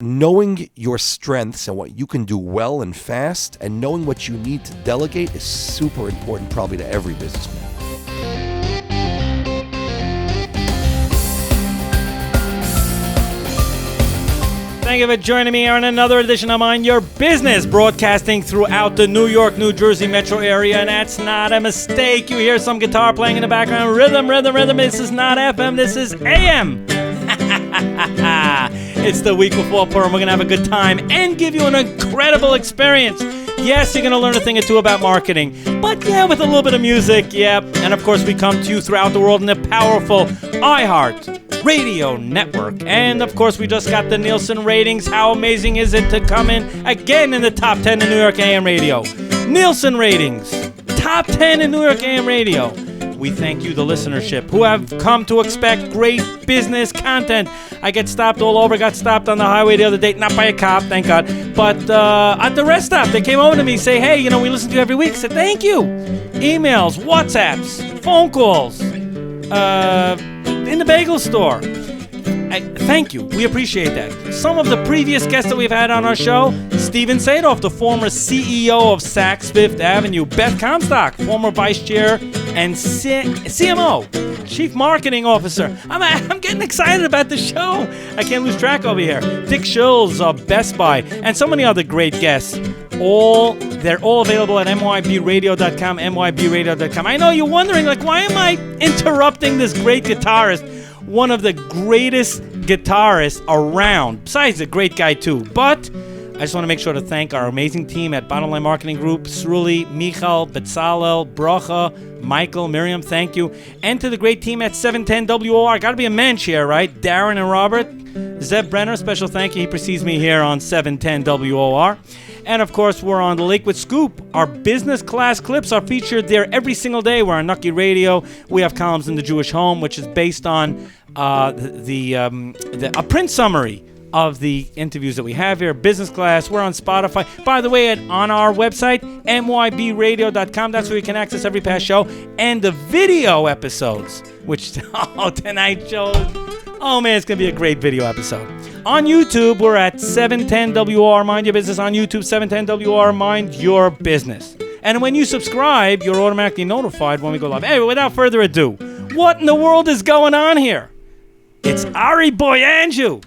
knowing your strengths and what you can do well and fast, and knowing what you need to delegate is super important probably to every businessman. Thank you for joining me on another edition of Mind Your Business, broadcasting throughout the New York, New Jersey metro area, and that's not a mistake. You hear some guitar playing in the background. Rhythm. This is not FM, this is AM. It's the week before Purim. We're going to have a good time and give you an incredible experience. Yes, you're going to learn a thing or two about marketing, but yeah, with a little bit of music, yeah. And of course, we come to you throughout the world in the powerful iHeartRadio network. And of course, we just got the Nielsen ratings. How amazing is it to come in again in the top 10 in New York AM radio? Nielsen ratings, top 10 in New York AM radio. We thank you, the listenership, who have come to expect great business content. I get stopped all over. Got stopped on the highway the other day, not by a cop, thank God, but at the rest stop, they came over to me, say, hey, we listen to you every week. I said, thank you. Emails, WhatsApps, phone calls, in the bagel store. Thank you. We appreciate that. Some of the previous guests that we've had on our show, Steven Sadoff, the former CEO of Saks Fifth Avenue, Beth Comstock, former vice chair and CMO, Chief Marketing Officer. I'm getting excited about the show. I can't lose track over here. Dick Schulz of Best Buy, and so many other great guests. They're all available at mybradio.com, mybradio.com. I know you're wondering, why am I interrupting this great guitarist? One of the greatest guitarists around, besides a great guy too. But I just want to make sure to thank our amazing team at Bottom Line Marketing Group, Sruli, Michal, Betzalel, Bracha, Michael, Miriam, thank you. And to the great team at 710 WOR. Got to be a mensch here, right? Darren and Robert. Zeb Brenner, special thank you. He precedes me here on 710 WOR. And of course, we're on the Lakewood Scoop. Our business class clips are featured there every single day. We're on Nucky Radio. We have columns in the Jewish Home, which is based on a print summary of the interviews that we have here. Business class. We're on Spotify. By the way, on our website, mybradio.com. That's where you can access every past show and the video episodes. Which tonight's show. Oh man, it's gonna be a great video episode. On YouTube, we're at 710WR Mind Your Business on YouTube, 710WR Mind Your Business. And when you subscribe, you're automatically notified when we go live. Anyway, without further ado, what in the world is going on here? It's Ari Boy Andrew,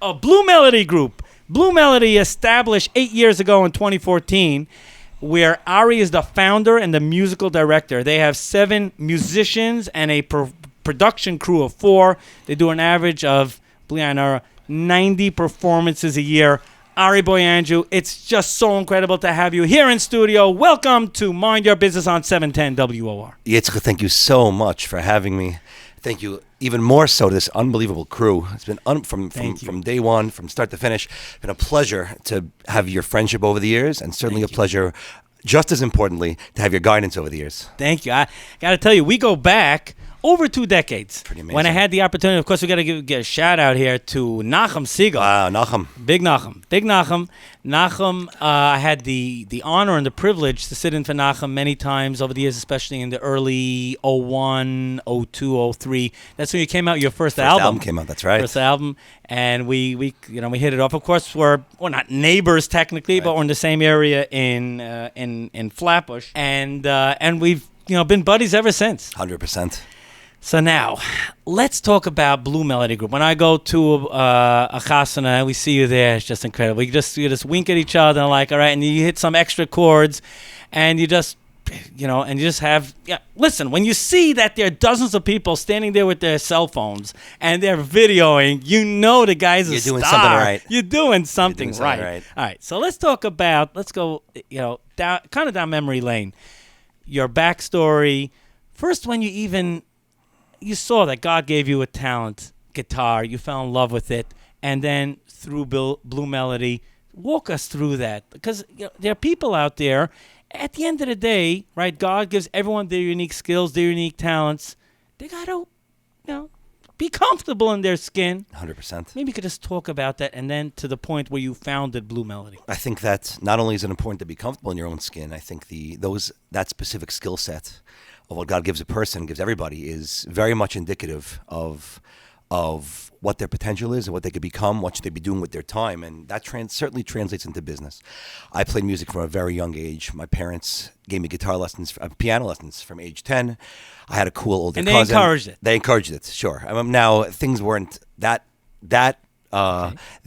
a Blue Melody group. Blue Melody established 8 years ago in 2014, where Ari is the founder and the musical director. They have 7 musicians and a production crew of 4. They do an average of 90 performances a year. Ari Boy Andrew, it's just so incredible to have you here in studio. Welcome to Mind Your Business on 710 WOR. Yitzchok, thank you so much for having me. Thank you even more so to this unbelievable crew. It's been from day one, from start to finish, been a pleasure to have your friendship over the years, and certainly a pleasure, just as importantly, to have your guidance over the years. Thank you. I got to tell you, we go back over 2 decades. Pretty amazing. When I had the opportunity, of course, we got to get a shout out here to Nachum Siegel. Wow, Nachum. Big Nachum. Nachum, I had the honor and the privilege to sit in for Nachum many times over the years, especially in the early 01, 02, 03. That's when you came out, your first album. First album came out, that's right. First album. And we hit it off. Of course, we're not neighbors technically, right, but we're in the same area in Flatbush. And we've been buddies ever since. 100%. So now, let's talk about Blue Melody Group. When I go to a chasana, we see you there. It's just incredible. You just wink at each other, all right, and you hit some extra chords, and you just, and you just have, listen, when you see that there are dozens of people standing there with their cell phones, and they're videoing, the guy's a star. You're doing something right. You're doing something right. All right, so let's go, down memory lane. Your backstory. First, when you saw that God gave you a talent, guitar, you fell in love with it, and then through Blue Melody, walk us through that. Because there are people out there, at the end of the day, right, God gives everyone their unique skills, their unique talents. They got to, be comfortable in their skin. 100%. Maybe you could just talk about that, and then to the point where you founded Blue Melody. I think that not only is it important to be comfortable in your own skin, I think that specific skill set of what God gives a person, gives everybody, is very much indicative of of what their potential is and what they could become, what should they be doing with their time, and that certainly translates into business. I played music from a very young age. My parents gave me piano lessons from age 10. I had a cool older cousin. And they encouraged it. They encouraged it, sure. Now, things weren't that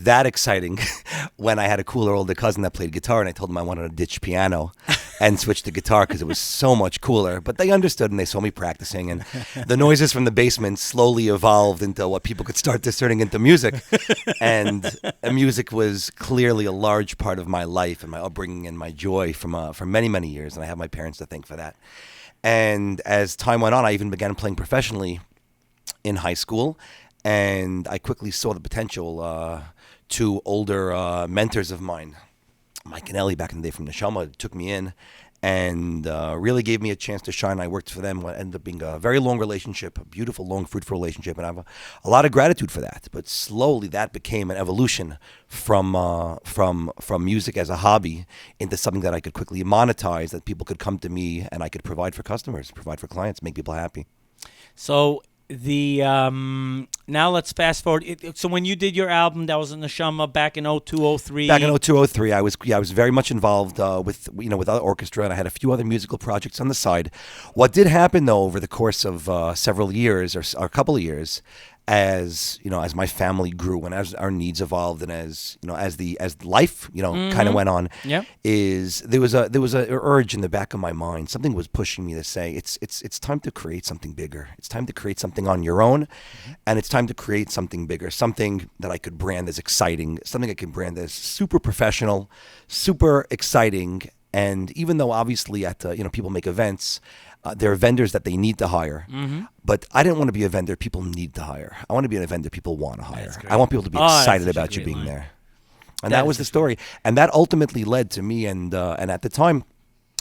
exciting when I had a cooler older cousin that played guitar, and I told him I wanted to ditch piano and switch to guitar because it was so much cooler. But they understood, and they saw me practicing, and the noises from the basement slowly evolved into what people could start discerning into music. And music was clearly a large part of my life and my upbringing and my joy for many, many years, and I have my parents to thank for that. And as time went on, I even began playing professionally in high school. And I quickly saw the potential to older mentors of mine. Mike and Ellie back in the day from Neshama took me in and really gave me a chance to shine. I worked for them. What ended up being a very long relationship, a beautiful, long, fruitful relationship. And I have a lot of gratitude for that. But slowly that became an evolution from music as a hobby into something that I could quickly monetize, that people could come to me and I could provide for customers, provide for clients, make people happy. So now let's fast forward. So when you did your album, that was in the Neshama back in 02, 03. Back in 02, 03, I was very much involved with other orchestra, and I had a few other musical projects on the side. What did happen though over the course of several years or a couple of years, as my family grew and as our needs evolved and as life kind of went on, is there was a urge in the back of my mind. Something was pushing me to say it's time to create something bigger. It's time to create something on your own, and it's time to create something bigger, something that I could brand as exciting, something I could brand as super professional, super exciting. And even though obviously at people make events, there are vendors that they need to hire, but I didn't want to be a vendor people need to hire. I want to be a vendor people want to hire. I want people to be excited about you being there. And that was the story. And that ultimately led to me, and at the time,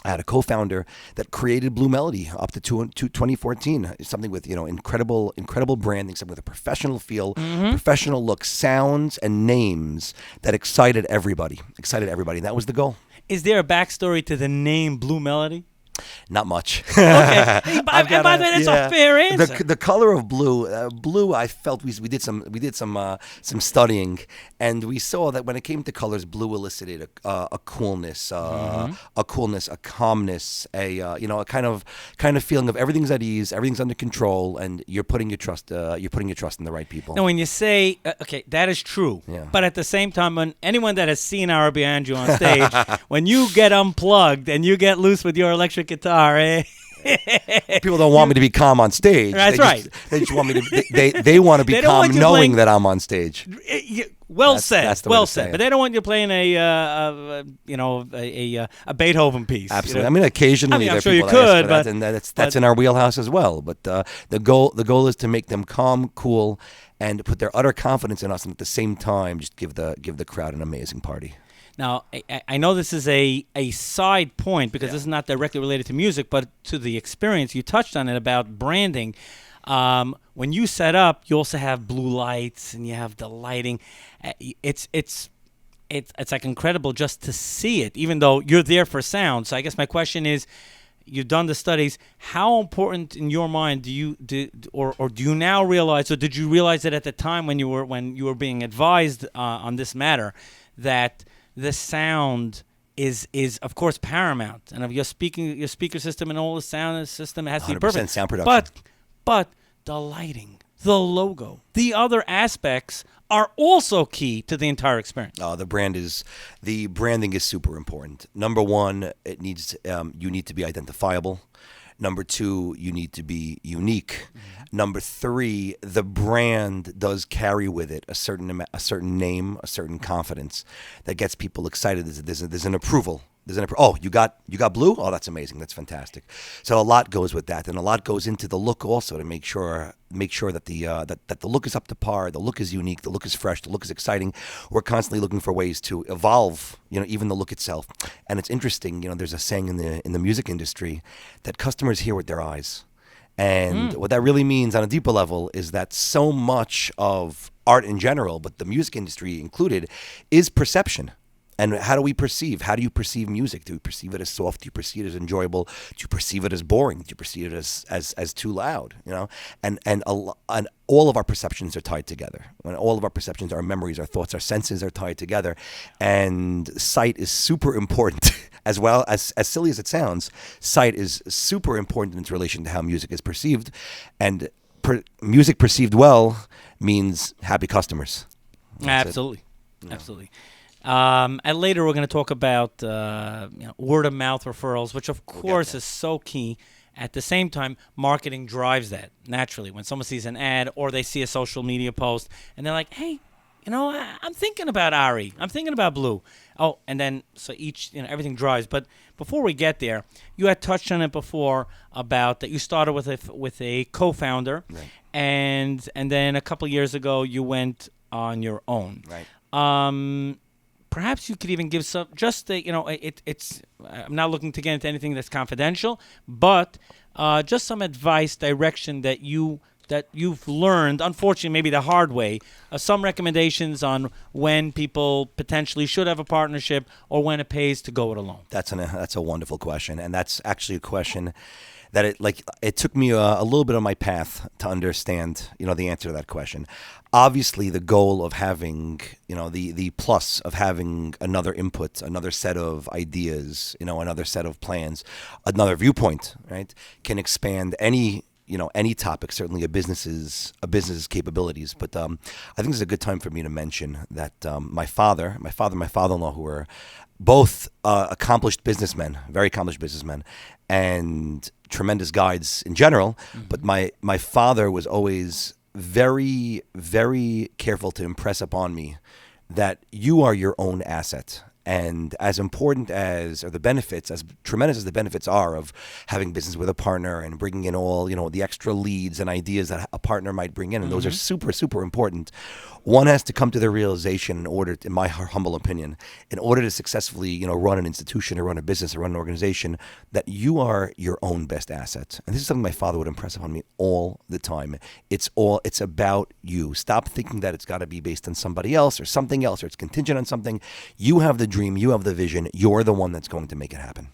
I had a co-founder that created Blue Melody up to 2014. Something with incredible branding, something with a professional feel, professional look, sounds, and names that excited everybody. And that was the goal. Is there a backstory to the name Blue Melody? Not much. Okay. By the way, that's a fair answer. The color of blue. I felt we did some studying, and we saw that when it came to colors, blue elicited a coolness, a calmness, a kind of feeling of everything's at ease, everything's under control, and you're putting your trust in the right people. Now, when you say okay, that is true, but at the same time, when anyone that has seen Ari Boiangiu on stage, when you get unplugged and you get loose with your electric guitar, people don't want me to be calm on stage. That's right. They just want me to. They want to be calm knowing that I'm on stage. Well said. But they don't want you playing a Beethoven piece. Absolutely. I mean, occasionally I'm there sure are people you could, that ask for that, and that's in our wheelhouse as well. But the goal is to make them calm, cool, and put their utter confidence in us, and at the same time, just give the crowd an amazing party. Now, I know this is a side point because this is not directly related to music, but to the experience. You touched on it about branding. When you set up, you also have blue lights and you have the lighting. It's like incredible just to see it, even though you're there for sound. So I guess my question is, you've done the studies. How important in your mind do you now realize, or did you realize it at the time when you were being advised on this matter, that the sound is of course paramount, and of your speaker system and all the sound system has to be perfect. Sound production. But the lighting, the logo, the other aspects are also key to the entire experience. The branding is super important. Number one, you need to be identifiable. Number two, you need to be unique. Number three, the brand does carry with it a certain name, a certain confidence that gets people excited. There's an approval. Oh, you got blue? Oh, that's amazing. That's fantastic. So a lot goes with that, and a lot goes into the look also to make sure that the look is up to par, the look is unique, the look is fresh, the look is exciting. We're constantly looking for ways to evolve, even the look itself. And it's interesting, there's a saying in the music industry that customers hear with their eyes. And what that really means on a deeper level is that so much of art in general, but the music industry included, is perception. And how do we perceive? How do you perceive music? Do you perceive it as soft? Do you perceive it as enjoyable? Do you perceive it as boring? Do you perceive it as too loud? And all of our perceptions are tied together. When all of our perceptions, our memories, our thoughts, our senses are tied together, and sight is super important. As well as silly as it sounds, sight is super important in its relation to how music is perceived, and music perceived well means happy customers. Absolutely. And later we're going to talk about word of mouth referrals, which of course is so key. At the same time, marketing drives that naturally. When someone sees an ad or they see a social media post and they're like, hey, I'm thinking about Ari. I'm thinking about Blue. Oh, and then so everything drives. But before we get there, you had touched on it before about that you started with a co-founder, right. and then a couple years ago you went on your own. Right. Perhaps you could even give some, it's. I'm not looking to get into anything that's confidential, but just some advice, direction that you've learned, unfortunately, maybe the hard way, some recommendations on when people potentially should have a partnership or when it pays to go it alone. That's a wonderful question, and that's actually a question that it took me a little bit on my path to understand, the answer to that question. Obviously, the goal of having, the plus of having another input, another set of ideas, another set of plans, another viewpoint, right, can expand any topic, certainly a business's capabilities. But I think this is a good time for me to mention that my father and my father-in-law, who are both accomplished businessmen, very accomplished businessmen, and tremendous guides in general. Mm-hmm. But my father was always very, very careful to impress upon me that you are your own asset. And as important as are the benefits, as tremendous as the benefits are of having business with a partner and bringing in all, the extra leads and ideas that a partner might bring in, and those are super, super important. One has to come to the realization in my humble opinion, in order to successfully, run an institution or run a business or run an organization, that you are your own best asset. And this is something my father would impress upon me all the time. It's about you. Stop thinking that it's got to be based on somebody else or something else, or it's contingent on something. You have the dream, you have the vision, you're the one that's going to make it happen.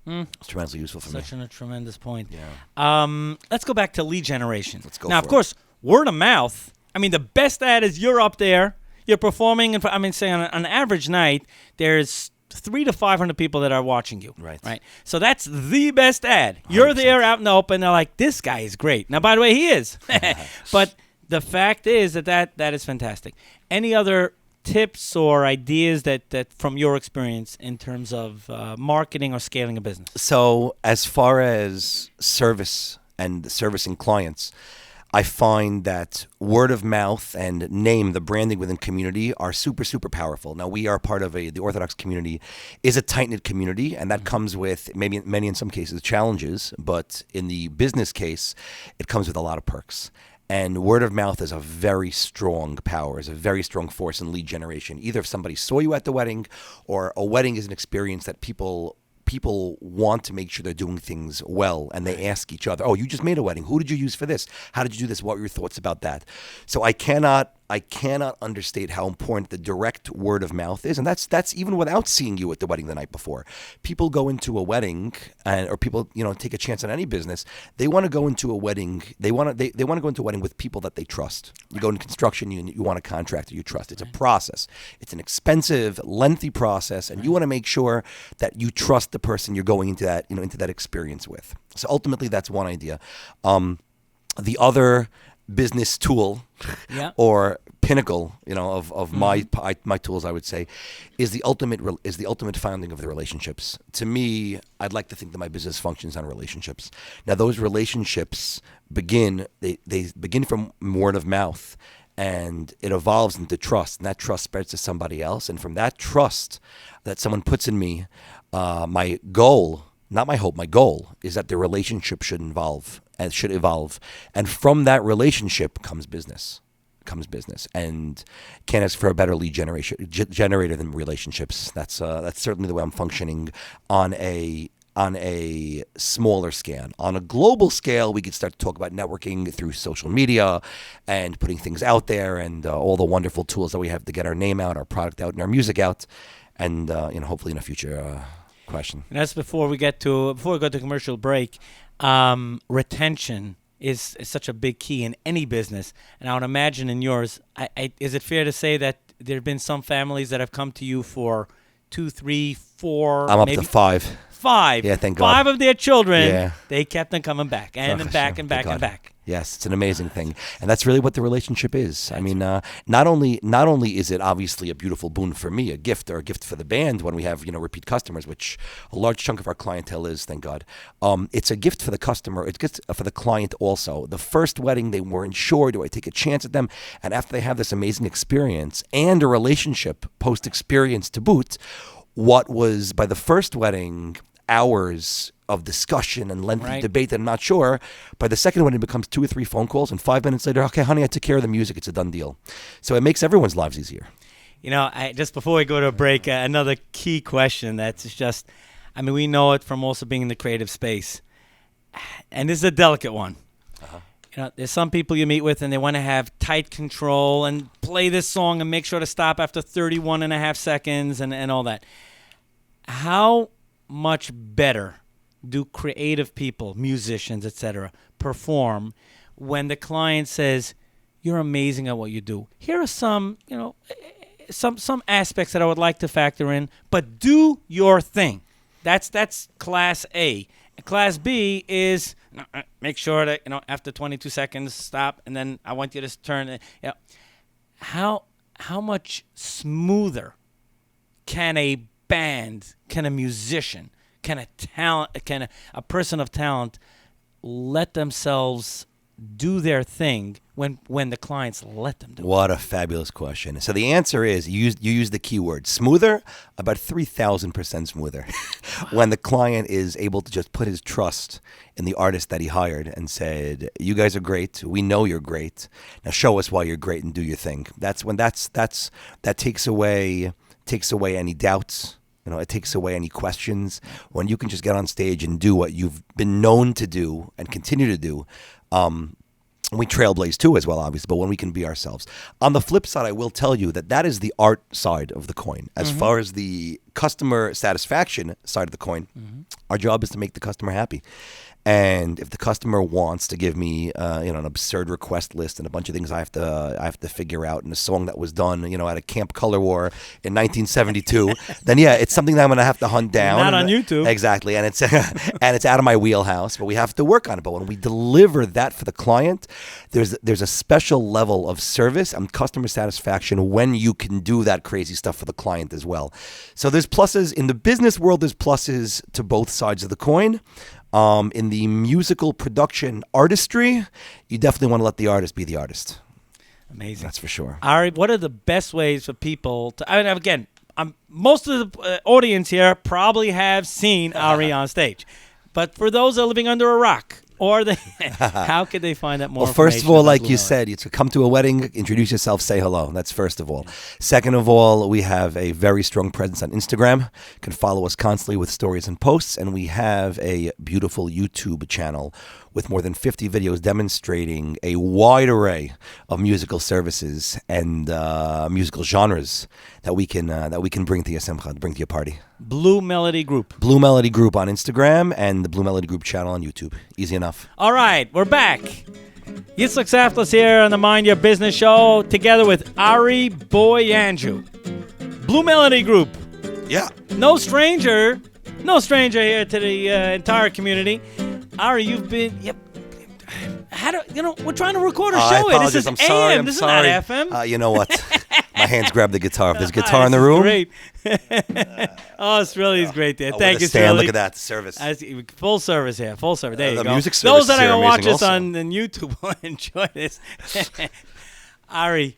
It's tremendously useful for me. Such a tremendous point. Yeah. Let's go back to lead generation. Let's go. Now, of course, word of mouth. I mean, the best ad is you're up there, you're performing. Say on an average night, there's 300 to 500 people that are watching you. Right. So that's the best ad. 100%. You're there out in the open. They're like, this guy is great. Now, by the way, he is. But the fact is that is fantastic. Any other tips or ideas that from your experience in terms of marketing or scaling a business? So as far as service and servicing clients, I find that word of mouth and name, the branding within community, are super, super powerful. Now, we are part of the Orthodox community is a tight-knit community, and that comes with many in some cases challenges, but in the business case, it comes with a lot of perks. And word of mouth is a very strong power, is a very strong force in lead generation. Either if somebody saw you at the wedding, or a wedding is an experience that people want to make sure they're doing things well, and they ask each other, oh, you just made a wedding. Who did you use for this? How did you do this? What were your thoughts about that? So I cannot understate how important the direct word of mouth is, and that's even without seeing you at the wedding the night before. People go into a wedding, or people take a chance on any business. They want to go into a wedding. They want to go into a wedding with people that they trust. You go into construction, you want a contractor you trust. It's a process. It's an expensive, lengthy process, and you want to make sure that you trust the person you're going into that experience with. So ultimately, that's one idea. The other business tool or pinnacle, of my tools, I would say, is the ultimate founding of the relationships. To me, I'd like to think that my business functions on relationships. Now, those relationships begin from word of mouth, and it evolves into trust, and that trust spreads to somebody else. And from that trust that someone puts in me, my goal, not my hope, my goal is that the relationship should evolve. And from that relationship comes business. And can't ask for a better lead generator than relationships. That's certainly the way I'm functioning on a on a smaller scale. On a global scale, we could start to talk about networking through social media and putting things out there and all the wonderful tools that we have to get our name out, our product out, and our music out. And hopefully in a future question. And that's before we go to commercial break. Retention is such a big key in any business, and I would imagine in yours. Is it fair to say that there have been some families that have come to you for 2, 3, 4? I'm up to 5. 5. Yeah, thank God. 5 of their children. Yeah. They kept on coming back and back and back and back. Yes, it's an amazing thing, and that's really what the relationship is. I mean, not only is it obviously a beautiful boon for me, a gift for the band when we have repeat customers, which a large chunk of our clientele is, thank God. It's a gift for the customer. It's a gift for the client also. The first wedding, they weren't sure, do I take a chance at them? And after they have this amazing experience and a relationship post-experience to boot, what was by the first wedding hours of discussion and lengthy debate that I'm not sure, by the second one it becomes 2 or 3 phone calls, and 5 minutes later, okay, honey, I took care of the music. It's a done deal. So it makes everyone's lives easier. Just before we go to a break, another key question that's just, we know it from also being in the creative space, and this is a delicate one. There's some people you meet with and they want to have tight control and play this song and make sure to stop after 31 and a half seconds and all that. How much better do creative people, musicians, etc., perform when the client says, "You're amazing at what you do. Here are some aspects that I would like to factor in, but do your thing." That's class A. Class B is make sure that after 22 seconds stop, and then I want you to turn. How much smoother can a band, can a musician, can a person of talent let themselves do their thing when the clients let them do it? What a fabulous question. So the answer is, you use the keyword smoother, about 3,000% smoother. When the client is able to just put his trust in the artist that he hired and said, "You guys are great. We know you're great. Now show us why you're great and do your thing." That's when that takes away any doubts. It takes away any questions. When you can just get on stage and do what you've been known to do and continue to do. We trailblaze too as well, obviously, but when we can be ourselves. On the flip side, I will tell you that is the art side of the coin. As far as the customer satisfaction side of the coin, our job is to make the customer happy. And if the customer wants to give me, an absurd request list and a bunch of things I have to figure out, and a song that was done, at a Camp Color War in 1972, then it's something that I'm gonna have to hunt down. Not on YouTube. Exactly, and it's out of my wheelhouse, but we have to work on it. But when we deliver that for the client, there's a special level of service and customer satisfaction when you can do that crazy stuff for the client as well. So there's pluses in the business world. There's pluses to both sides of the coin. In the musical production artistry, you definitely want to let the artist be the artist. Amazing. That's for sure. Ari, what are the best ways for people to... most of the audience here probably have seen Ari on stage. But for those that are living under a rock, how could they find out more information? Well, first of all, like you said, you come to a wedding, introduce yourself, say hello. That's first of all. Second of all, we have a very strong presence on Instagram. You can follow us constantly with stories and posts. And we have a beautiful YouTube channel with more than 50 videos demonstrating a wide array of musical services and musical genres that we can bring to your simcha, bring to your party. Blue Melody Group. Blue Melody Group on Instagram and the Blue Melody Group channel on YouTube. Easy enough. All right, we're back. Yitzchok Saftlas here on the Mind Your Business show, together with Ari Boy Andrew. Blue Melody Group. Yeah. No stranger here to the entire community. Ari, you've been... Yep. We're trying to record a show here. This is I'm AM. sorry. This is not FM. You know what? My hands grab the guitar. If there's a guitar in the room. Great. Australia's great there. Thank you, Stan, Shirley. look at that service. Full service here. Full service. There you go. The music service Those that are going to watch also. us on YouTube will enjoy this. Ari,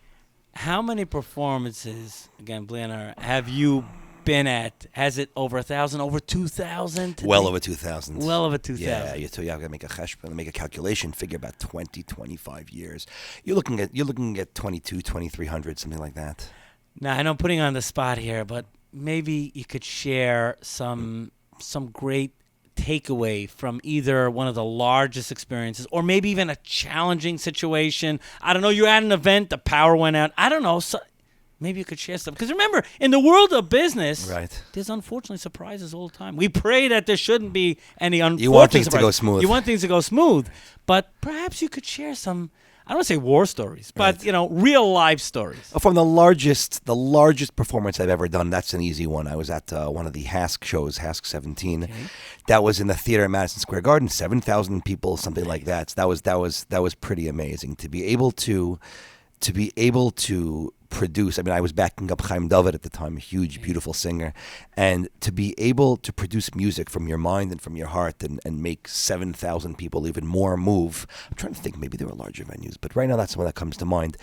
how many performances, again, Blair, have you been at? Has it over 1,000, over 2,000? Well over 2,000. Well over 2,000. Yeah, you have to make a cheshbon, make a calculation, figure about 20, 25 years. You're looking at 22, 2,300, something like that. Now, I know I'm putting you on the spot here, but maybe you could share some great takeaway from either one of the largest experiences or maybe even a challenging situation? I don't know. You're at an event, the power went out. I don't know. So maybe you could share something. Because remember, in the world of business, there's unfortunately surprises all the time. We pray that there shouldn't be any unfortunate surprises. You want things to go smooth. You want things to go smooth. But perhaps you could share some, I don't want to say war stories, but, real life stories. From the largest performance I've ever done, that's an easy one. I was at one of the HASC shows, HASC 17. Okay. That was in the theater at Madison Square Garden, 7,000 people, something like that. So that was pretty amazing to be able to produce. I mean, I was backing up Chaim David at the time, a huge, beautiful singer, and to be able to produce music from your mind and from your heart and make 7,000 people even more move. I'm trying to think, maybe there were larger venues, but right now that's one that comes to mind.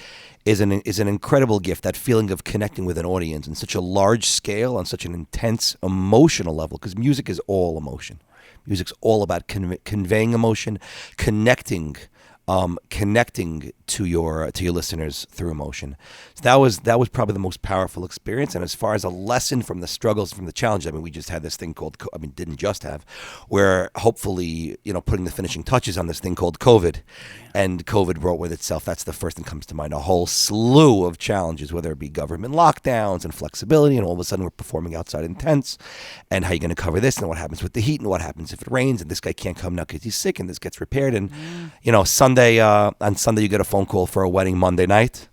Is an incredible gift. That feeling of connecting with an audience on such a large scale, on such an intense emotional level, because music is all emotion. Music's all about conveying emotion, connecting to your listeners through emotion. So that was probably the most powerful experience. And as far as a lesson from the struggles, from the challenges, I mean, we just had this thing called, didn't just have, where hopefully, putting the finishing touches on this thing called COVID. And COVID brought with itself, that's the first thing that comes to mind, a whole slew of challenges, whether it be government lockdowns and flexibility, and all of a sudden we're performing outside in tents, and how are you going to cover this, and what happens with the heat, and what happens if it rains, and this guy can't come now because he's sick, and this gets repaired, and, on Sunday you get a phone call for a wedding Monday night,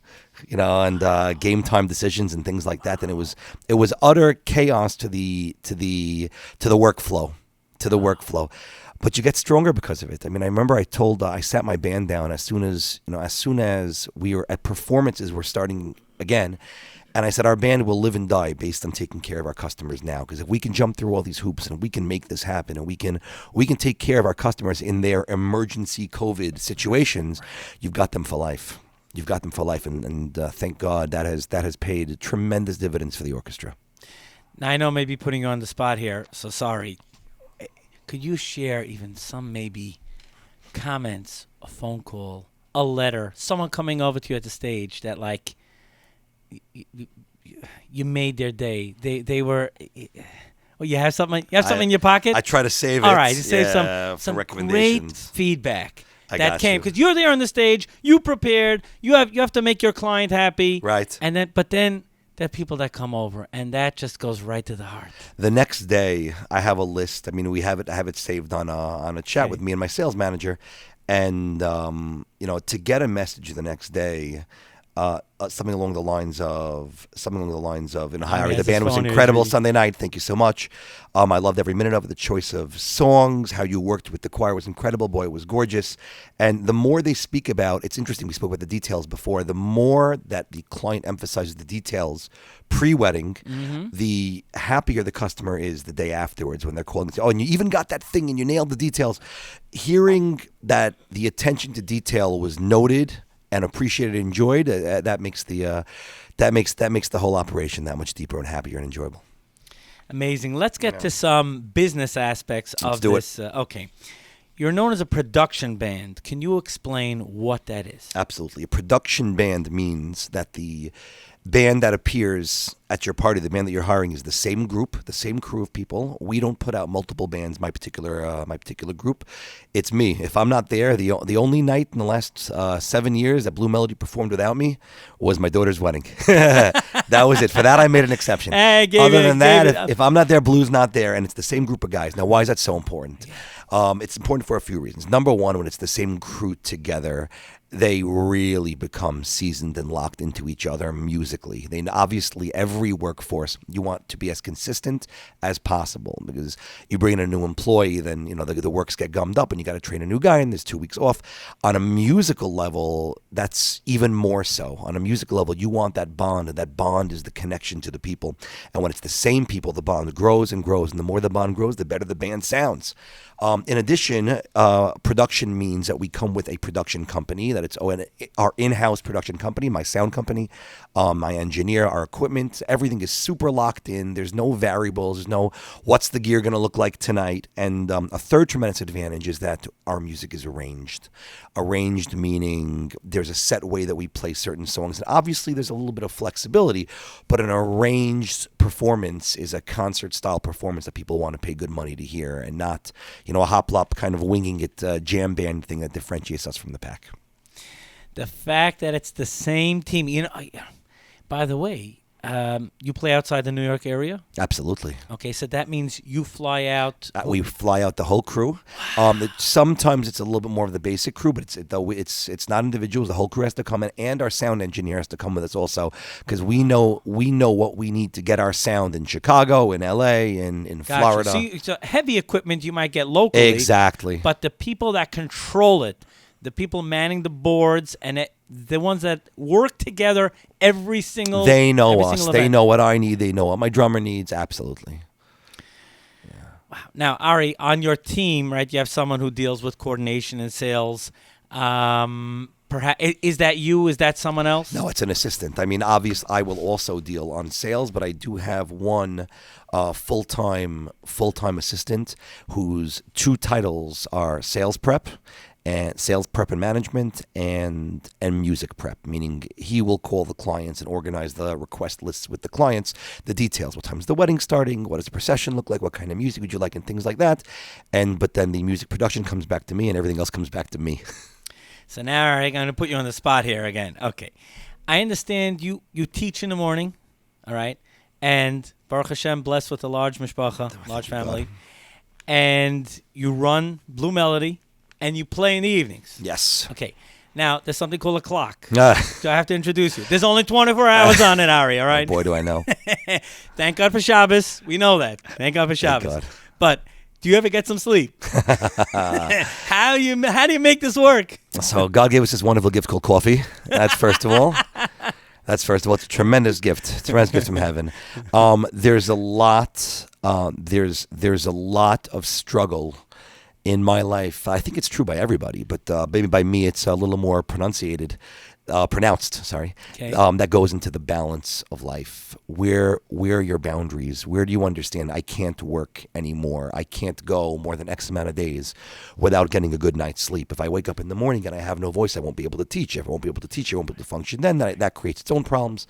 and game time decisions and things like that, and it was utter chaos to the workflow. But you get stronger because of it. I mean, I remember I sat my band down as soon as we were at performances were starting again, and I said our band will live and die based on taking care of our customers now. Because if we can jump through all these hoops and we can make this happen, and we can take care of our customers in their emergency COVID situations, you've got them for life. You've got them for life, and thank God that has paid tremendous dividends for the orchestra. Now I know maybe putting you on the spot here, so sorry. Could you share even some maybe comments, a phone call, a letter, someone coming over to you at the stage that like you made their day? They were. Well, you have something. You have something in your pocket. I try to save it. All right, save some recommendations. Great feedback that came because you're there on the stage. You prepared. You have to make your client happy. Right. And then. There are people that come over, and that just goes right to the heart. The next day, I have a list. I mean, I have it saved on a chat with me and my sales manager, and to get a message the next day, something along the lines of, hi Ari, the band was incredible Sunday night. Thank you so much. I loved every minute of it. The choice of songs, how you worked with the choir was incredible. Boy, it was gorgeous. And the more they speak about, it's interesting, we spoke about the details before, the more that the client emphasizes the details pre-wedding, the happier the customer is the day afterwards when they're calling and say, and you even got that thing and you nailed the details. Hearing that the attention to detail was noted and appreciated and enjoyed, that makes the whole operation that much deeper and happier and enjoyable. Amazing. Let's get to some business aspects of this. Okay. You're known as a production band. Can you explain what that is? Absolutely. A production band means that the band that appears at your party, the band that you're hiring, is the same group, the same crew of people. We don't put out multiple bands. My particular group, it's me. If I'm not there, the only night in the last 7 years that Blue Melody performed without me was my daughter's wedding. That was it. For that, I made an exception. Other than that, if I'm not there, Blue's not there, and it's the same group of guys. Now, why is that so important? It's important for a few reasons. Number one, when it's the same crew together, they really become seasoned and locked into each other musically. Obviously, every workforce, you want to be as consistent as possible, because you bring in a new employee, then the works get gummed up and you got to train a new guy and there's 2 weeks off. On a musical level, that's even more so. On a musical level, you want that bond, and that bond is the connection to the people. And when it's the same people, the bond grows and grows, and the more the bond grows, the better the band sounds. In addition, production means that we come with a production company that it's our in-house production company, my sound company, my engineer, our equipment, everything is super locked in. There's no variables. There's no what's the gear going to look like tonight. And a third tremendous advantage is that our music is arranged. Arranged meaning there's a set way that we play certain songs. And obviously there's a little bit of flexibility, but an arranged performance is a concert-style performance that people want to pay good money to hear, and not, a hop-lop kind of winging it jam band thing that differentiates us from the pack. The fact that it's the same team, by the way, you play outside the New York area? Absolutely. Okay, so that means you fly out. We fly out the whole crew. Sometimes it's a little bit more of the basic crew, but it's not individuals. The whole crew has to come in, and our sound engineer has to come with us also, because we know what we need to get our sound in Chicago, in LA, in Florida. So heavy equipment you might get locally. Exactly. But the people that control it, the people manning the boards, and the ones that work together every single. They know us. They know what I need. They know what my drummer needs. Absolutely. Yeah. Wow. Now, Ari, on your team, right? You have someone who deals with coordination and sales. Perhaps is that you? Is that someone else? No, it's an assistant. I mean, obviously, I will also deal on sales, but I do have one full-time assistant whose two titles are sales prep and management and music prep, meaning he will call the clients and organize the request lists with the clients, the details, what time's the wedding starting, what does the procession look like, what kind of music would you like, and things like that. But then the music production comes back to me, and everything else comes back to me. So now, Ari, I'm going to put you on the spot here again. Okay. I understand you teach in the morning, all right? And Baruch Hashem, blessed with a large mishpacha, large family. God. And you run Blue Melody, and you play in the evenings. Yes. Okay. Now, there's something called a clock. So I have to introduce you. There's only 24 hours on it, Ari, all right? Oh boy, do I know. Thank God for Shabbos. We know that. Thank God for Shabbos. Thank God. But do you ever get some sleep? How do you make this work? So God gave us this wonderful gift called coffee. That's first of all. It's a tremendous gift. Tremendous gift from heaven. There's a lot. There's a lot of struggle in my life. I think it's true by everybody, but maybe by me it's a little more pronounced. Okay. That goes into the balance of life. Where are your boundaries? Where do you understand I can't work anymore? I can't go more than X amount of days without getting a good night's sleep. If I wake up in the morning and I have no voice, I won't be able to teach. If I won't be able to teach, I won't be able to function. Then that creates its own problems.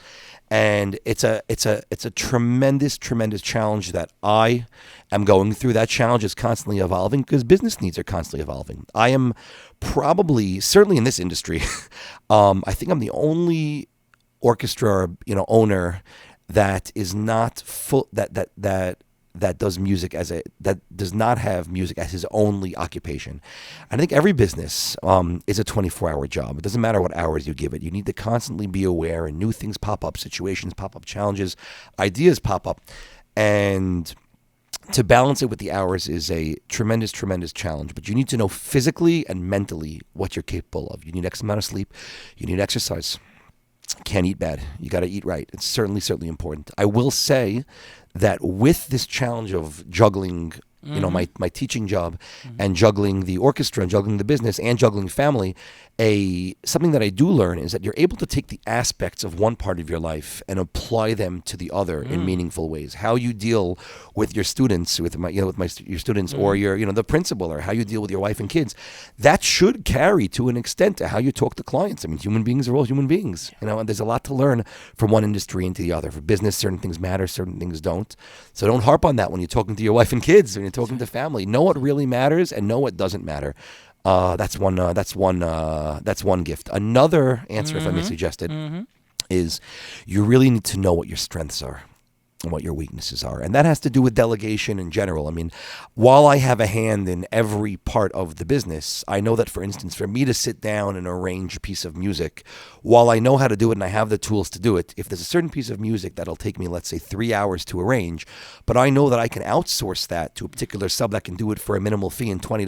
And it's a tremendous, tremendous challenge that I am going through. That challenge is constantly evolving because business needs are constantly evolving. I am probably, certainly in this industry, I think I'm the only orchestra, owner that is not full that does music that does not have music as his only occupation. I think every business is a 24-hour job. It doesn't matter what hours you give it. You need to constantly be aware, and new things pop up, situations pop up, challenges, ideas pop up, and to balance it with the hours is a tremendous, tremendous challenge. But you need to know physically and mentally what you're capable of. You need X amount of sleep. You need exercise. Can't eat bad. You got to eat right. It's certainly, certainly important. I will say that with this challenge of juggling, my teaching job and juggling the orchestra and juggling the business and juggling family, something that I do learn is that you're able to take the aspects of one part of your life and apply them to the other in meaningful ways. How you deal with your students, your students, or your the principal, or how you deal with your wife and kids, that should carry to an extent to how you talk to clients. I mean, human beings are all human beings, and there's a lot to learn from one industry into the other. For business, certain things matter, certain things don't. So don't harp on that when you're talking to your wife and kids, when you're talking to family. Know what really matters and know what doesn't matter. That's one gift. Another answer, if I may suggest it, is you really need to know what your strengths are and what your weaknesses are. And that has to do with delegation in general. I mean, while I have a hand in every part of the business, I know that, for instance, for me to sit down and arrange a piece of music, while I know how to do it and I have the tools to do it, if there's a certain piece of music that'll take me, let's say, 3 hours to arrange, but I know that I can outsource that to a particular sub that can do it for a minimal fee in 20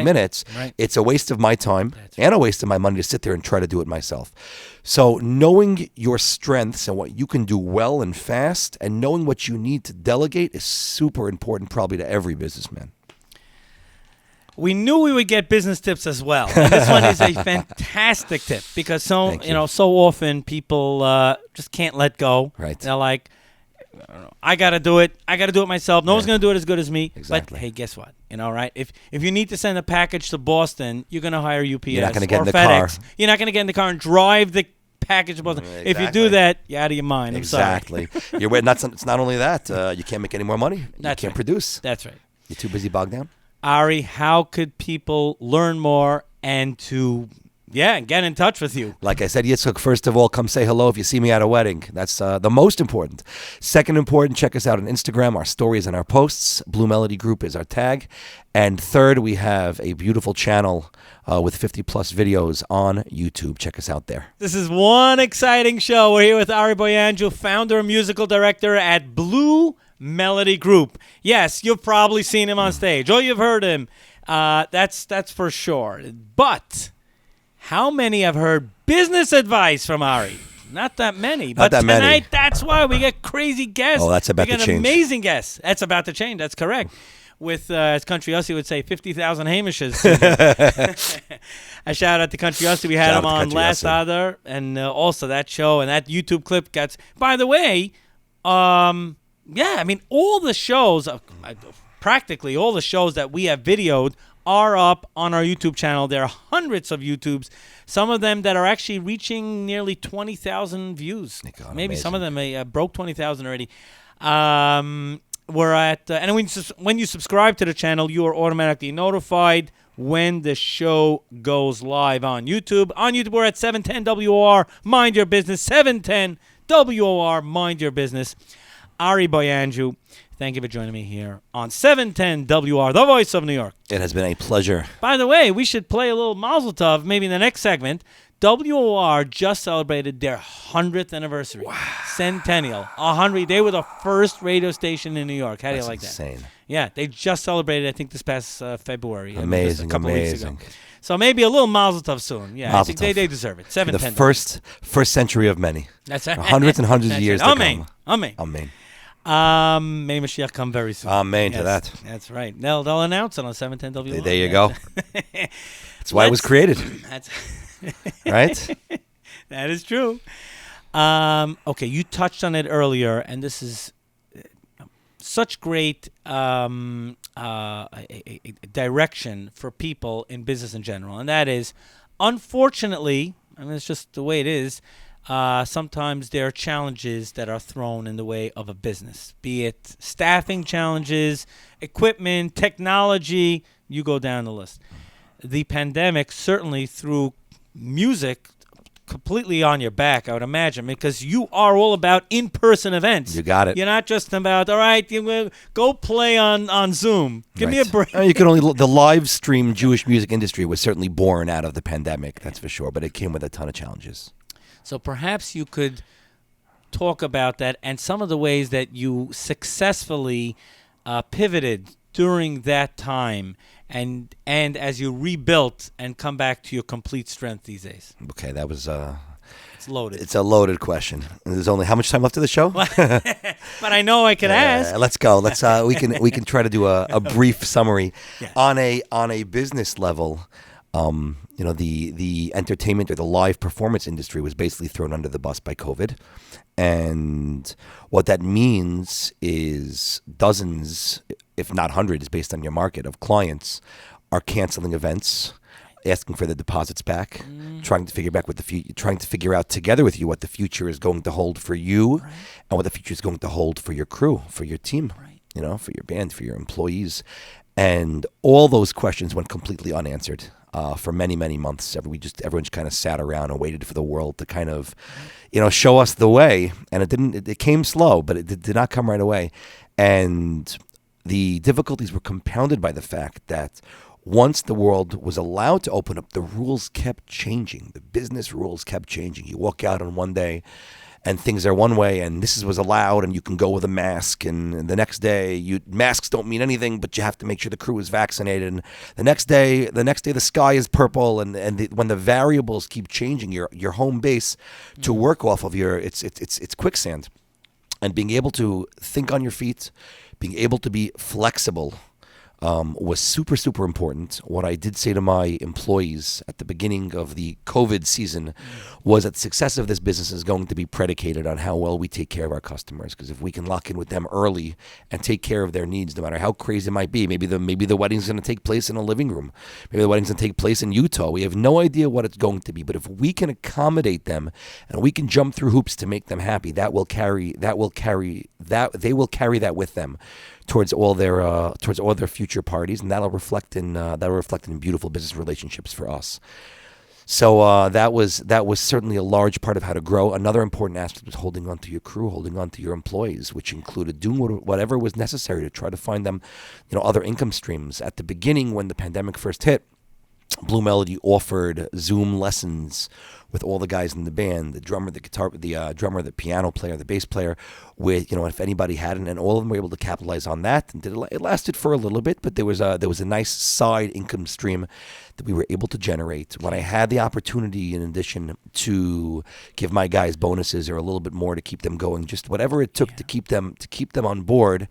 minutes, it's a waste of my time and a waste of my money to sit there and try to do it myself. So knowing your strengths and what you can do well and fast, and knowing what you need to delegate is super important, probably to every businessman. We knew we would get business tips as well. And this one is a fantastic tip because so often people just can't let go. Right. They're like, I got to do it. I got to do it myself. No one's going to do it as good as me. Exactly. But hey, guess what? Right? If you need to send a package to Boston, you're going to hire UPS You're not going to get or in the FedEx. car. You're not going to get in the car and drive the package to Boston. Exactly. If you do that, you're out of your mind. I'm exactly. sorry. It's not only that. You can't make any more money. You can't produce. That's right. You're too busy bogged down. Ari, how could people learn more and to get in touch with you? Like I said, Yitzchok, first of all, come say hello if you see me at a wedding. That's the most important. Second important, check us out on Instagram. Our stories and our posts. Blue Melody Group is our tag. And third, we have a beautiful channel with 50-plus videos on YouTube. Check us out there. This is one exciting show. We're here with Ari Boiangiu, founder and musical director at Blue Melody Group. Yes, you've probably seen him on stage, or you've heard him. That's for sure. But how many have heard business advice from Ari? Not that many. But tonight, that's why we get crazy guests. Oh, that's about to change. We get amazing guests. That's about to change. That's correct. With, as Country Yossi would say, 50,000 Hamishes. A shout out to Country Yossi. We had him on last Adar, and also that show and that YouTube clip got. By the way, all the shows, practically all the shows that we have videoed are up on our YouTube channel. There are hundreds of YouTubes, some of them that are actually reaching nearly 20,000 views. God, maybe amazing. some of them broke 20,000 already. We're at, and when you subscribe to the channel, you are automatically notified when the show goes live on YouTube. On YouTube, we're at 710 WOR, Mind Your Business, 710 WOR, Mind Your Business. Ari Boiangiu, thank you for joining me here on 710 WR, the voice of New York. It has been a pleasure. By the way, we should play a little Mazel Tov maybe in the next segment. WOR just celebrated their 100th anniversary. Wow. Centennial. 100. They were the first radio station in New York. How do you like that? That's insane. Yeah, they just celebrated, I think, this past February. Amazing, just a couple amazing. weeks ago. So maybe a little Mazel Tov soon. Yeah, Mazel I think tov. they deserve it. 710. The first century of many. That's right. Hundreds and hundreds of years to Amen. come. Amen. Amen. May Mashiach come very soon. Amen Yes, to that. That's right. They'll announce it on 710 WR. There you go. That's why it was created. That's right? That is true. Okay, you touched on it earlier, and this is such great direction for people in business in general, and that is, unfortunately, I mean, it's just the way it is, sometimes there are challenges that are thrown in the way of a business, be it staffing challenges, equipment, technology, you go down the list. The pandemic certainly threw music completely on your back, I would imagine, because you are all about in-person events. You got it. You're not just about, all right, go play on Zoom. Give me a break. The live stream Jewish music industry was certainly born out of the pandemic, that's for sure, but it came with a ton of challenges. So perhaps you could talk about that and some of the ways that you successfully pivoted during that time and as you rebuilt and come back to your complete strength these days. Okay, that was it's loaded. It's a loaded question. There's only how much time left of the show? But I know I can ask. Let's go. Let's we can try to do a brief summary. Yes. On a business level. The entertainment or the live performance industry was basically thrown under the bus by COVID. And what that means is dozens, if not hundreds, based on your market of clients, are canceling events, asking for the deposits back, trying to figure out together with you what the future is going to hold for you, right, and what the future is going to hold for your crew, for your team, right, for your band, for your employees. And all those questions went completely unanswered for many, many months. Everyone just kind of sat around and waited for the world to kind of, show us the way. And it came slow, but it did not come right away. And the difficulties were compounded by the fact that once the world was allowed to open up, the rules kept changing. The business rules kept changing. You walk out on one day and things are one way, and this was allowed, and you can go with a mask. And the next day, masks don't mean anything, but you have to make sure the crew is vaccinated. And the next day, the sky is purple. And when the variables keep changing, your home base to work off of it's quicksand. And being able to think on your feet, being able to be flexible, was super, super important. What I did say to my employees at the beginning of the COVID season was that the success of this business is going to be predicated on how well we take care of our customers. Because if we can lock in with them early and take care of their needs, no matter how crazy it might be, maybe the wedding's going to take place in a living room, maybe the wedding's going to take place in Utah. We have no idea what it's going to be, but if we can accommodate them and we can jump through hoops to make them happy, they will carry that with them towards all their future parties, and that'll reflect in beautiful business relationships for us. So that was certainly a large part of how to grow. Another important aspect was holding on to your crew, holding on to your employees, which included doing whatever was necessary to try to find them, other income streams. At the beginning, when the pandemic first hit, Blue Melody offered Zoom lessons with all the guys in the band, the drummer, the guitar, the drummer, the piano player, the bass player, with if anybody hadn't, and all of them were able to capitalize on that. And it lasted for a little bit, but there was a nice side income stream that we were able to generate. When I had the opportunity, in addition, to give my guys bonuses or a little bit more to keep them going, just whatever it took to keep them on board,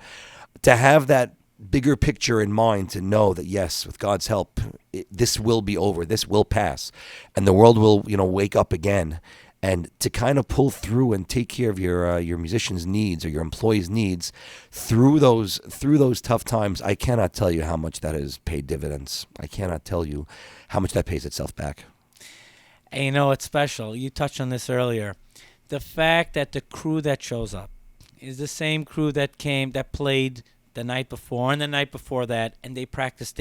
to have that bigger picture in mind, to know that yes, with God's help, this will be over, this will pass, and the world will wake up again, and to kind of pull through and take care of your musicians' needs or your employees' needs through those tough times. I cannot tell you how much that has paid dividends. I cannot tell you how much that pays itself back. And it's special. You touched on this earlier. The fact that the crew that shows up is the same crew that played the night before and the night before that, and they practice.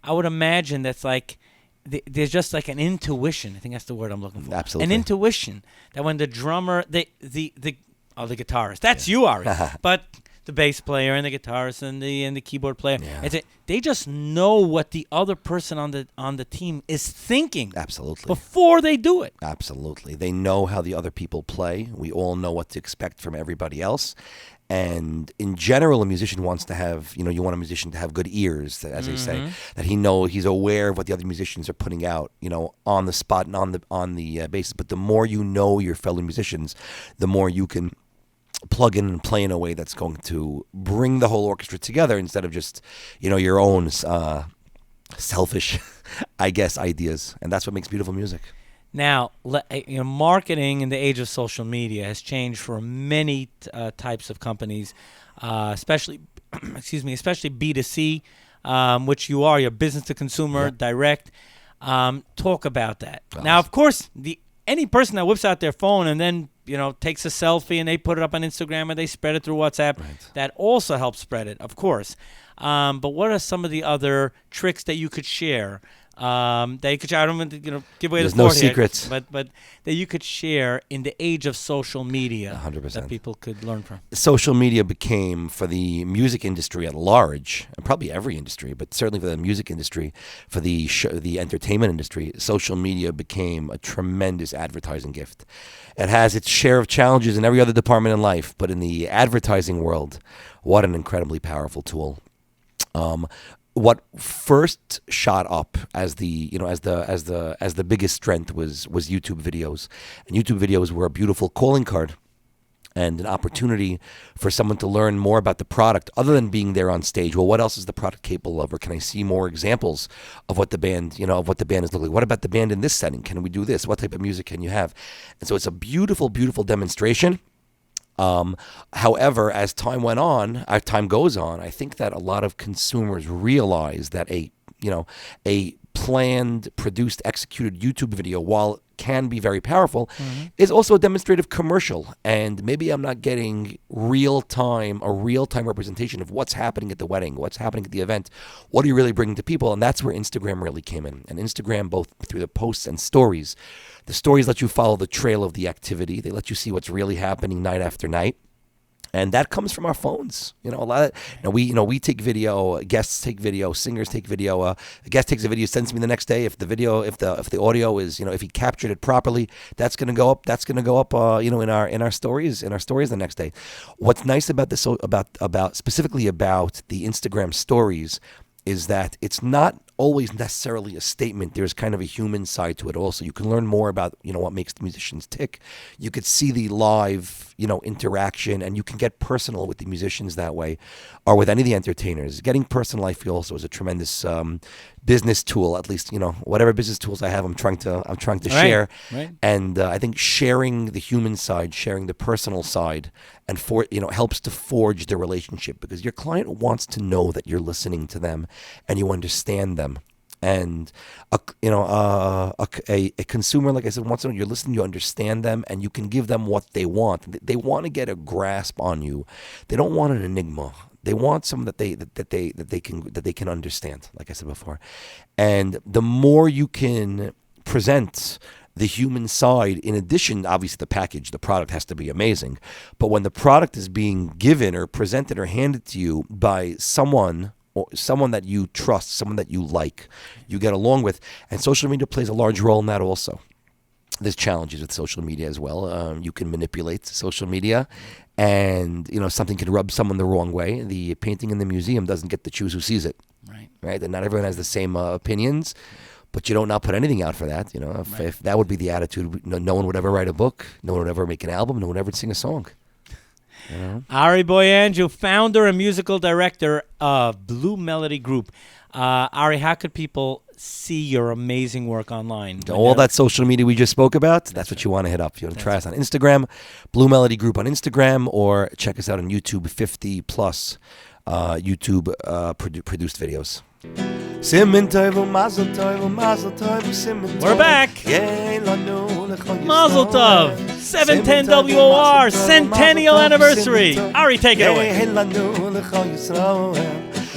I would imagine that's like, there's just like an intuition. I think that's the word I'm looking for. Absolutely. An intuition that when the drummer, the guitarist, that's you, Ari, but the bass player and the guitarist and the keyboard player, they just know what the other person on the team is thinking. Absolutely. Before they do it. Absolutely. They know how the other people play. We all know what to expect from everybody else. And in general, a musician wants to have, you want a musician to have good ears, as they say, that he's aware of what the other musicians are putting out, on the spot and on the basis. But the more you know your fellow musicians, the more you can plug in and play in a way that's going to bring the whole orchestra together, instead of just, your own selfish, I guess, ideas. And that's what makes beautiful music. Now, marketing in the age of social media has changed for many types of companies, especially B2C, which you are, your business to consumer, direct. Talk about that. Awesome. Now, of course, any person that whips out their phone and then takes a selfie and they put it up on Instagram and they spread it through WhatsApp, that also helps spread it, of course. But what are some of the other tricks that you could share? That you could share, I don't want to give away There's the sport no secrets, but that you could share in the age of social media, 100%. That people could learn from. Social media became, for the music industry at large, and probably every industry, but certainly for the music industry, for the entertainment industry, social media became a tremendous advertising gift. It has its share of challenges in every other department in life, but in the advertising world, what an incredibly powerful tool. What first shot up as the biggest strength was YouTube videos, and YouTube videos were a beautiful calling card and an opportunity for someone to learn more about the product, other than being there on stage. Well, what else is the product capable of, or can I see more examples of what the band, is looking like? What about the band in this setting? Can we do this? What type of music can you have? And so it's a beautiful, beautiful demonstration. However, as time goes on, I think that a lot of consumers realize that a planned, produced, executed YouTube video, while it can be very powerful, is also a demonstrative commercial. And maybe I'm not getting real-time representation of what's happening at the wedding, what's happening at the event. What are you really bringing to people? And that's where Instagram really came in. And Instagram, both through the posts and stories, the stories let you follow the trail of the activity. They let you see what's really happening night after night. And that comes from our phones. A lot of, we take video, guests take video, singers take video. A guest takes a video, sends me the next day. If the audio is, if he captured it properly, that's going to go up. That's going to go up, in our stories the next day. What's nice about this, specifically about the Instagram stories, is that it's not always necessarily a statement. There's kind of a human side to it also. You can learn more about, what makes the musicians tick. You could see the live, interaction, and you can get personal with the musicians that way, or with any of the entertainers. Getting personal, I feel, also is a tremendous business tool. At least, whatever business tools I have, I'm trying to share. Right. And I think sharing the human side, sharing the personal side, and helps to forge the relationship, because your client wants to know that you're listening to them and you understand them. And a consumer, like I said, wants to know you're listening, you understand them, and you can give them what they want. They want to get a grasp on you. They don't want an enigma. They want someone that they can understand, like I said before. And the more you can present the human side, in addition, obviously the product has to be amazing. But when the product is being given or presented or handed to you by someone that you trust, someone that you like, you get along with, and social media plays a large role in that also. There's challenges with social media as well. You can manipulate social media, and something can rub someone the wrong way. The painting in the museum doesn't get to choose who sees it, right? And not everyone has the same opinions. But you don't not put anything out for that. If that would be the attitude, no one would ever write a book. No one would ever make an album. No one would ever sing a song. Ari Boy Andrew, founder and musical director of Blue Melody Group. Ari, how could people see your amazing work online? All that social media we just spoke about, that's what you want to hit up. You want to try us on Instagram, Blue Melody Group on Instagram, or check us out on YouTube, 50 plus YouTube produced videos. We're back. Mazel Tov. 710 WOR Centennial Anniversary. Ari, take it away.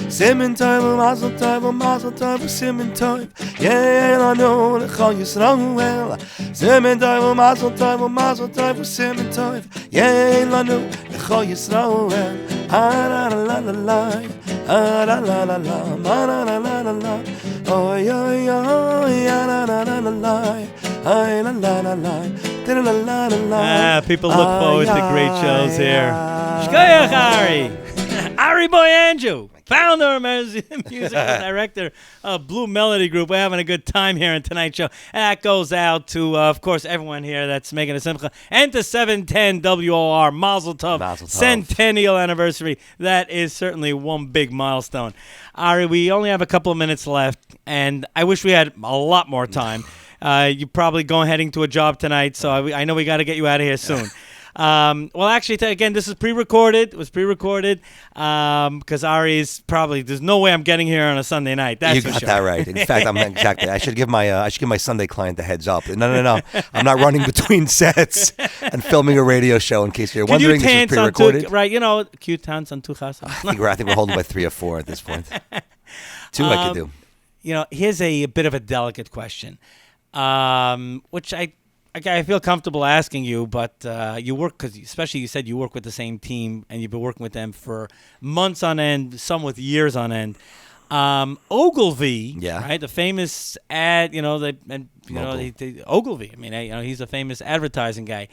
Simen Tov, Mazel Tov, Mazel Tov, Simen Tov. Ye'elanu l'chol Yisrael. Simen Tov, Mazel Tov, Mazel Tov, Simen Tov. Ye'elanu l'chol Yisrael. Ah la la la la, ah la la la la, ah la la la la la. Oh yo yo, ah la la la la la, ah la la la la, la la la la. People look forward to great shows here. Shkoyach, Ari. Ari Boy Andrew, founder and musical director of Blue Melody Group. We're having a good time here in tonight's show. And that goes out to, of course, everyone here that's making a simcha. And to 710 WOR, Mazel Tov, Centennial Anniversary. That is certainly one big milestone. Ari, we only have a couple of minutes left, and I wish we had a lot more time. You're probably heading to a job tonight, so I know we got to get you out of here soon. Well, actually, again, this is pre-recorded. It was pre-recorded because Ari is probably. There's no way I'm getting here on a Sunday night. That's you got that right. In fact, exactly. I should give my Sunday client the heads up. No. I'm not running between sets and filming a radio show. In case you're wondering, this is pre-recorded. Right? Cute hands on two chasas. I think we're holding by 3 or 4 at this point. 2 I could do. Here's a bit of a delicate question, which I feel comfortable asking you, but you work, because especially you said you work with the same team and you've been working with them for months on end, some with years on end. Ogilvy, right? The famous Ogilvy. I mean, he's a famous advertising guy.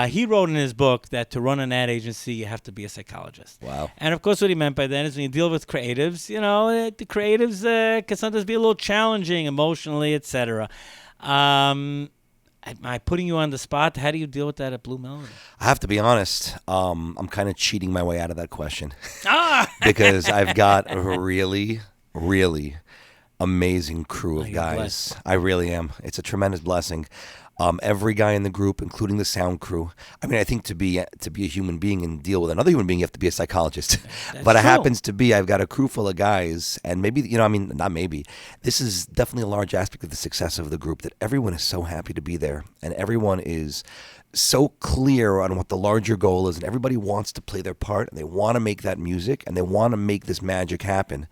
He wrote in his book that to run an ad agency, you have to be a psychologist. Wow. And of course, what he meant by that is when you deal with creatives, the creatives can sometimes be a little challenging emotionally, etc. Am I putting you on the spot? How do you deal with that at Blue Melody? I have to be honest. I'm kind of cheating my way out of that question. Because I've got a really, really amazing crew of guys. Blessed. I really am. It's a tremendous blessing. Every guy in the group, including the sound crew. I mean, I think to be a human being and deal with another human being, you have to be a psychologist. But it happens to be, I've got a crew full of guys, and maybe, not maybe. This is definitely a large aspect of the success of the group, that everyone is so happy to be there, and everyone is so clear on what the larger goal is, and everybody wants to play their part, and they want to make that music, and they want to make this magic happen.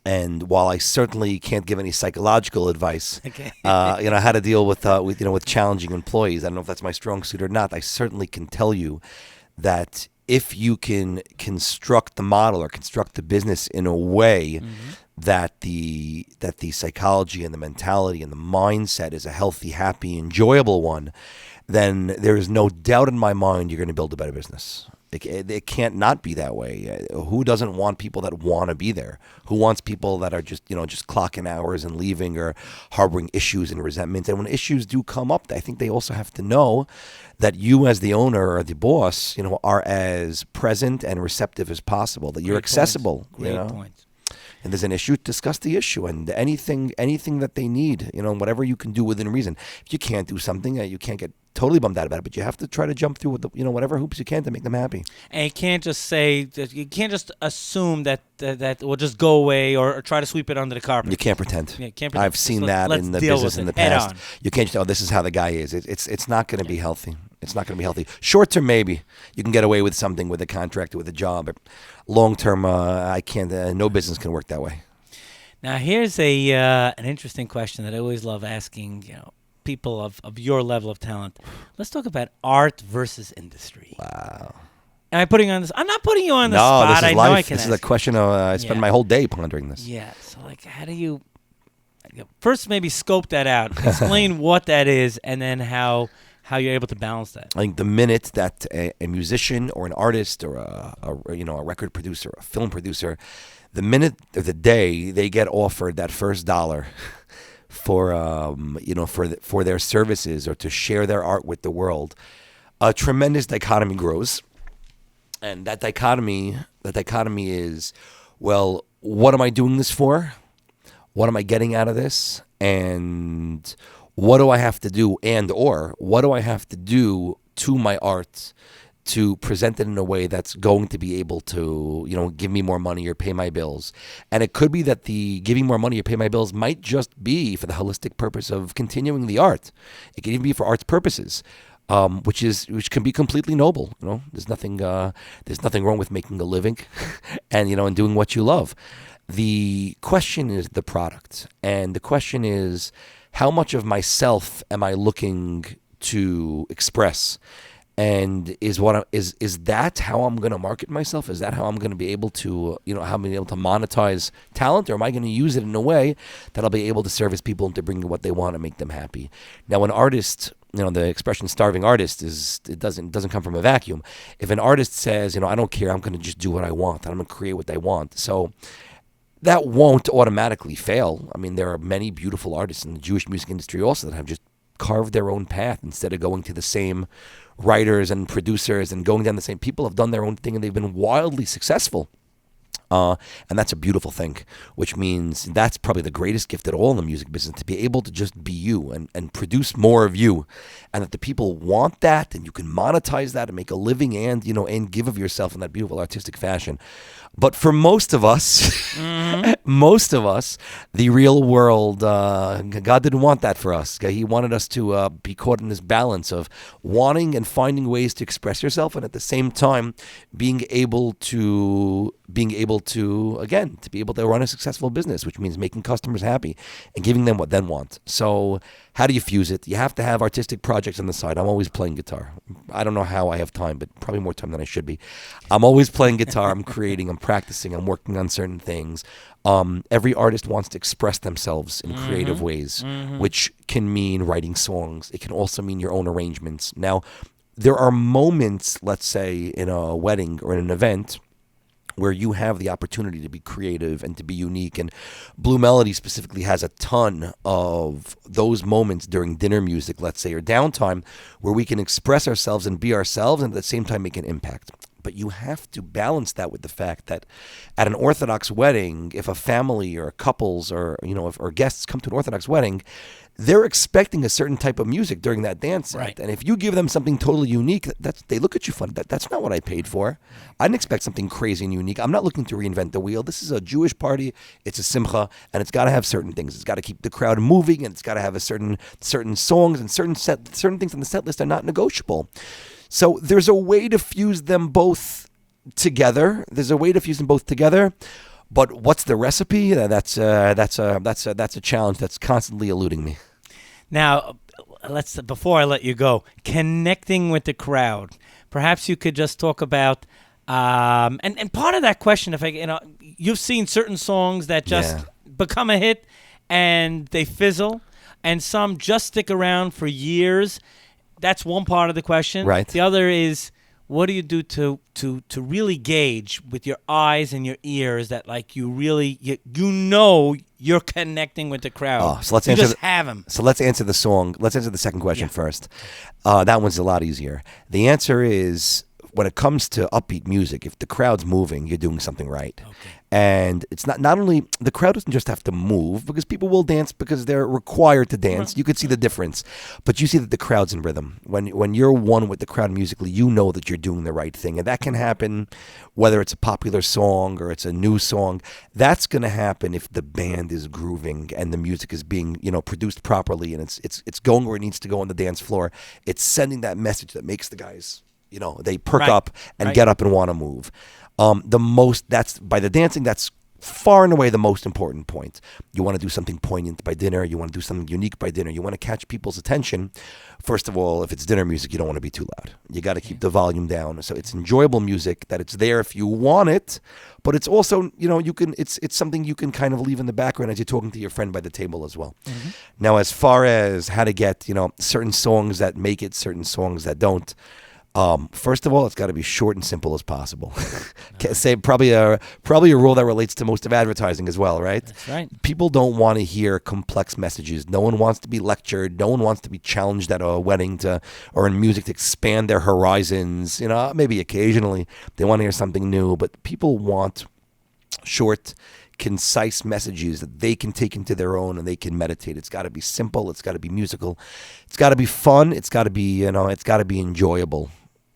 And while I certainly can't give any psychological advice, how to deal with challenging employees, I don't know if that's my strong suit or not. I certainly can tell you that if you can construct the model or construct the business in a way that the psychology and the mentality and the mindset is a healthy, happy, enjoyable one, then there is no doubt in my mind you're going to build a better business. It can't not be that way. Who doesn't want people that want to be there? Who wants people that are just clocking hours and leaving or harboring issues and resentments? And when issues do come up, I think they also have to know that you as the owner or the boss, are as present and receptive as possible, that you're accessible. Great point. And there's an issue, discuss the issue, and anything that they need, whatever you can do within reason. If you can't do something, you can't get totally bummed out about it, but you have to try to jump through with whatever hoops you can to make them happy. And you can't just say that, you can't just assume that will just go away or try to sweep it under the carpet. You can't pretend. Yeah, can't pretend. I've seen that in the business in the past. You can't just, this is how the guy is. It's not going to be healthy. It's not going to be healthy. Short term, maybe you can get away with something with a contract or with a job. But long term, I can't. No business can work that way. Now, here's an interesting question that I always love asking. People of your level of talent. Let's talk about art versus industry. Wow. Am I putting you on this? I'm not putting you on the no, spot. This is life. This is a question. I spend my whole day pondering this. Yeah. So, how do you first maybe scope that out? Explain what that is, and then how you're able to balance that. I think the minute that a musician or an artist or a record producer, a film producer, the minute of the day they get offered that first dollar for their services or to share their art with the world, a tremendous dichotomy grows. And that dichotomy is, well, what am I doing this for? What am I getting out of this? And what do I have to do, or what do I have to do to my art to present it in a way that's going to be able to, give me more money or pay my bills? And it could be that the giving more money or pay my bills might just be for the holistic purpose of continuing the art. It can even be for art's purposes, which can be completely noble. There's nothing wrong with making a living, and doing what you love. The question is the product, and the question is, how much of myself am I looking to express? And is that how I'm going to market myself? Is that how I'm going to be able to, how I'm able to monetize talent? Or am I going to use it in a way that I'll be able to service people and to bring what they want and make them happy? Now, an artist, the expression "starving artist" doesn't come from a vacuum. If an artist says, I don't care, I'm going to just do what I want, and I'm going to create what I want. So that won't automatically fail. I mean, there are many beautiful artists in the Jewish music industry also that have just carved their own path instead of going to the same writers and producers and going down the same. People have done their own thing and they've been wildly successful. And that's a beautiful thing, which means that's probably the greatest gift at all in the music business, to be able to just be you and produce more of you, and that the people want that, and you can monetize that and make a living and give of yourself in that beautiful artistic fashion. But for most of us, the real world, God didn't want that for us. He wanted us to be caught in this balance of wanting and finding ways to express yourself, and at the same time being able to run a successful business, which means making customers happy and giving them what they want. So how do you fuse it? You have to have artistic projects on the side. I'm always playing guitar. I don't know how I have time, but probably more time than I should be. I'm always playing guitar. I'm creating. I'm practicing. I'm working on certain things. Every artist wants to express themselves in creative ways, which can mean writing songs. It can also mean your own arrangements. Now, there are moments, let's say, in a wedding or in an event, where you have the opportunity to be creative and to be unique. And Blue Melody specifically has a ton of those moments during dinner music, let's say, or downtime, where we can express ourselves and be ourselves and at the same time make an impact. But you have to balance that with the fact that at an Orthodox wedding, if a family or couples or guests come to an Orthodox wedding, they're expecting a certain type of music during that dance set. Right. And if you give them something totally unique, they look at you funny. That's not what I paid for. I didn't expect something crazy and unique. I'm not looking to reinvent the wheel. This is a Jewish party. It's a simcha, and it's got to have certain things. It's got to keep the crowd moving, and it's got to have a certain songs and certain things on the set list are not negotiable. So there's a way to fuse them both together. But what's the recipe? That's a challenge that's constantly eluding me. Now, before I let you go, connecting with the crowd. Perhaps you could just talk about and part of that question, you've seen certain songs that just become a hit and they fizzle, and some just stick around for years. That's one part of the question. Right. The other is, what do you do to really gauge with your eyes and your ears that like you really you're connecting with the crowd? Oh, so let's you answer. Just have them. So let's answer the song. Let's answer the second question first. That one's a lot easier. The answer is, when it comes to upbeat music, if the crowd's moving, you're doing something right. Okay. And it's not only, the crowd doesn't just have to move, because people will dance because they're required to dance. You could see the difference, but you see that the crowd's in rhythm. When you're one with the crowd musically, you know that you're doing the right thing. And that can happen whether it's a popular song or it's a new song. That's going to happen if the band is grooving and the music is being, produced properly, and it's going where it needs to go on the dance floor. It's sending that message that makes the guys, they perk up and get up and want to move. That's by the dancing, that's far and away the most important point. You want to do something poignant by dinner. You want to do something unique by dinner. You want to catch people's attention. First of all, if it's dinner music, you don't want to be too loud. You got to keep the volume down. So it's enjoyable music, that it's there if you want it, but it's also, it's something you can kind of leave in the background as you're talking to your friend by the table as well. Mm-hmm. Now, as far as how to get, certain songs that make it, certain songs that don't, first of all, it's got to be short and simple as possible. Say probably a rule that relates to most of advertising as well, right? That's right. People don't want to hear complex messages. No one wants to be lectured. No one wants to be challenged at a wedding or in music to expand their horizons. Maybe occasionally they want to hear something new, but people want short, concise messages that they can take into their own and they can meditate. It's got to be simple. It's got to be musical. It's got to be fun. It's got to be, it's got to be enjoyable.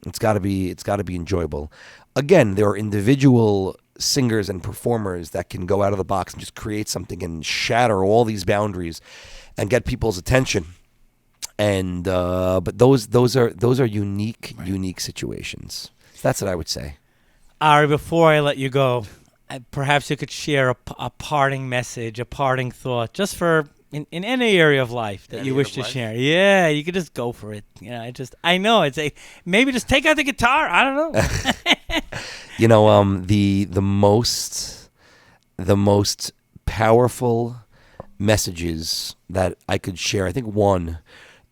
It's got to be enjoyable. Again, there are individual singers and performers that can go out of the box and just create something and shatter all these boundaries and get people's attention. And but those are unique situations. So that's what I would say. Ari, before I let you go, perhaps you could share a parting message, a parting thought, just for in any area of life that you wish to share. Yeah, you could just go for it. I know it's maybe just take out the guitar. I don't know. The most powerful messages that I could share, I think one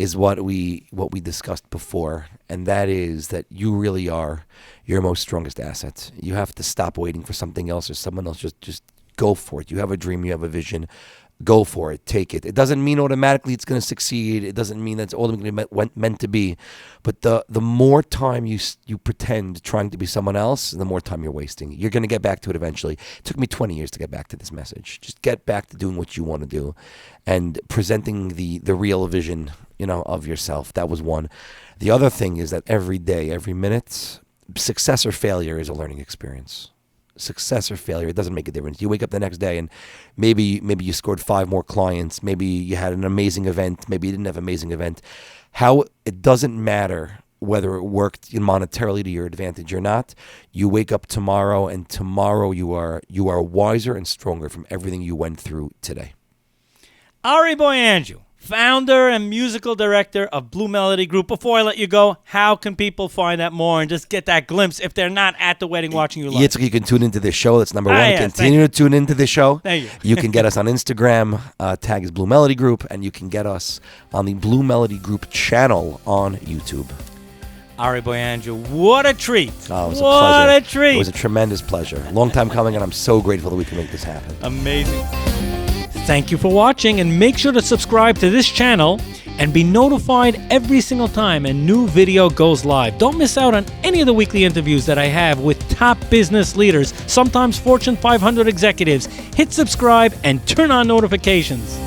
is what we discussed before, and that is that you really are your most strongest asset. You have to stop waiting for something else or someone else. Just go for it. You have a dream, you have a vision. Go for it. Take it. It doesn't mean automatically it's going to succeed. It doesn't mean that's ultimately meant to be. But the more time you pretend trying to be someone else, the more time you're wasting. You're going to get back to it eventually. It took me 20 years to get back to this message. Just get back to doing what you want to do and presenting the real vision, of yourself. That was one. The other thing is that every day, every minute, success or failure is a learning experience. Success or failure, it doesn't make a difference. You wake up the next day and maybe you scored 5 more clients. Maybe you had an amazing event. Maybe you didn't have an amazing event. It doesn't matter whether it worked monetarily to your advantage or not. You wake up tomorrow, and tomorrow you are wiser and stronger from everything you went through today. Ari Boy Andrew, founder and musical director of Blue Melody Group. Before I let you go, how can people find out more and just get that glimpse if they're not at the wedding watching you live? Yitzchok, you can tune into this show. That's number one. Yes, continue to tune into this show. Thank you. You can get us on Instagram. Tag is Blue Melody Group. And you can get us on the Blue Melody Group channel on YouTube. Ari Boy Andrew, what a treat. Oh, it was a pleasure. What a treat. It was a tremendous pleasure. Long time coming, and I'm so grateful that we can make this happen. Amazing. Thank you for watching, and make sure to subscribe to this channel and be notified every single time a new video goes live. Don't miss out on any of the weekly interviews that I have with top business leaders, sometimes Fortune 500 executives. Hit subscribe and turn on notifications.